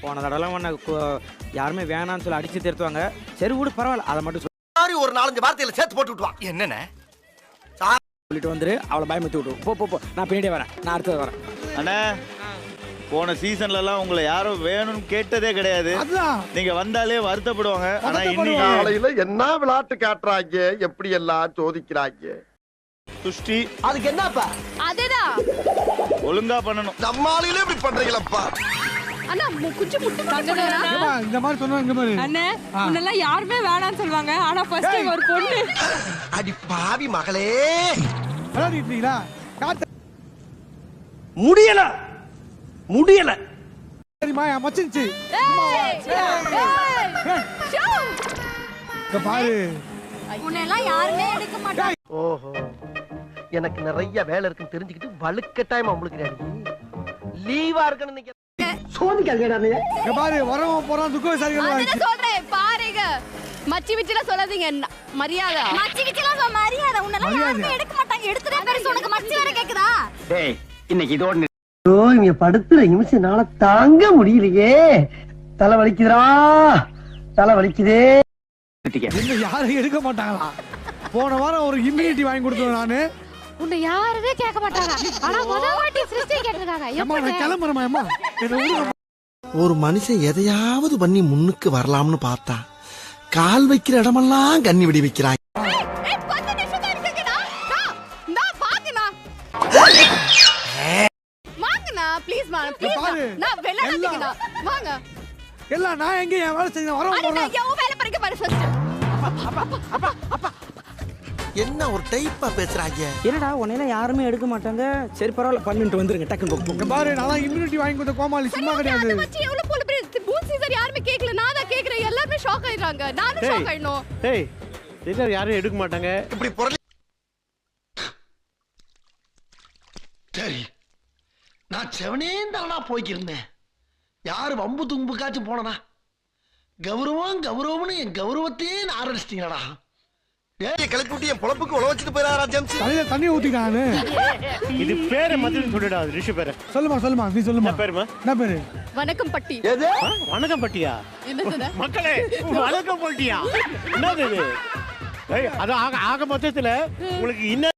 போன தடவை உன்னை யாருமே வேணான்னு சொல்லி அடிச்சு திருத்துவாங்க. சரி விடு பரவாயில்ல, அதை மட்டும் மாதிரி ஒரு 4-5 வார்த்தையில சேர்த்து போட்டு விட்டுவான். என்னண்ணே சொல்லிட்டு வந்துரு, அவளை பயமுத்தி விட்டு போ போ போ. நான் பின்னாடியே வரேன், நான் அடுத்தது வரேன். அண்ணா போன சீசன்ல எல்லாம் உங்களை யாரும் வேணும்னு கேட்டதே கிடையாது. நீங்க வந்தாலே வருத்தப்படுவாங்க. ஆனா இன்னைக்கு காலையில என்ன விளையாட்டு காட்டுறாங்க, எப்படி எல்லாம் சோதிக்கிறாங்க. துஷ்டி அதுக்கு என்னப்பா? அதேதான் ஒழுங்கா பண்ணணும். நம்ம ஆளுகளே இப்படி பண்றீங்களப்பா. அண்ணா குச்சி முட்டு போடுறா. இந்த மாதிரி சொன்னாங்க பாரு. அண்ணே முன்னெல்லாம் யாருமே வேணாம்னு சொல்வாங்க. ஆனா ஃபர்ஸ்ட் டைம் ஒரு பொண்ணு. அடி பாவி மகளே. விளையாடிட்டீங்களா? முடியல முடியல. சரிமா மச்சின்ச்சு. பாரு முன்னெல்லாம் யாருமே எடுக்க மாட்டாங்க. ஓஹோ, எனக்கு நிறைய வேலை இருக்குன்னு தெரிஞ்சுக்கிட்டு வலுக்கட்டாயமா முழுக்கிறாரு. லீவா இருக்குன்னு நினைக்கிறேன். இங்க பாரு, வரவன் போறான் துக்கம் சரியா. அதான் சொல்றேன் பாருங்க. மச்சி விச்சில சொல்லாதீங்க, மரியாதை. மச்சி விச்சில மரியாதை. முன்னெல்லாம் யாருமே எடுக்க மாட்டாங்க. எடுத்துட்டே பேரு உனக்கு மச்சி வேற கேக்குதா? டேய் இன்னைக்கு இதோட இங்க படுத்துற நிமிஷம் என்னால தாங்க முடியலையே. தலை வலிக்குதுடா, தலை வலிக்குதே. எங்க யாரும் எடுக்க மாட்டாங்களா? போன வாரம் ஒரு இம்யூனிட்டி வாங்கி கொடுத்தேன் நானு. உன்னை யாருமே கேட்க மாட்டாங்க. ஆனா முதல் வாட்டி சிருஷ்டி கேட்டிருக்காங்க. அம்மா நான் கிளம்புறேன் அம்மா. ஒரு மனுஷன் எதையாவது பண்ணி முன்னுக்கு வரலாம்னு பார்த்தா கால் வைக்கிற இடமெல்லாம் கண்ணி வெடி வைக்கிறாங்க. எல்லாம் நான் எங்க என் வேலை செய்ய வரவன் போறேன். என்ன ஒரு டைப்பா பேசுறாங்க. என்னடா உன்னையெல்லாம் யாருமே எடுக்க மாட்டாங்க. சரி பரவாயில்ல, பண்ணிட்டு வந்துருங்க டக்குன்னு போ. இங்க பாரு, நான் இம்யூனிட்டி வாங்கி கொடுத்த கோமாளி சும்மா கிடையாது. மச்சி எவ்வளவு போல பெரிய பூத் சீசர் யாருமே கேக்கல. நான் தான் கேக்குறேன். எல்லாரும் ஷாக் ஆயிடுறாங்க. நானும் ஷாக் ஆயிடணும். டேய் சீசர் யாரும் எடுக்க மாட்டாங்க. இப்படி பொருள் சரி, நான் செவனேந்தானா போய்க்கிருந்தேன். யாரு வம்பு தும்புக்காச்சும் போனனா? கௌரவம் கௌரவம்னு என் கௌரவத்தையே ஆரம்பிச்சிட்டீங்களா? கிளப்பி விட்டு என் பொழப்புக்கு உழ வச்சுட்டு போயிடாரா ஜெம்ஸ்? தலையில தண்ணி ஊத்திட்டானு. இது பேரை மத்திய சொல்லுடா, ரிஷி பேரை சொல்லுமா நீ சொல்லுமா. பேருமா என்ன பேரு? வணக்கம் பட்டி. வணக்கம் பட்டியா? என்னது மக்களே வணக்கம் பட்டியா? என்னது இது? அது ஆக மொத்தத்துல உங்களுக்கு இன்னும்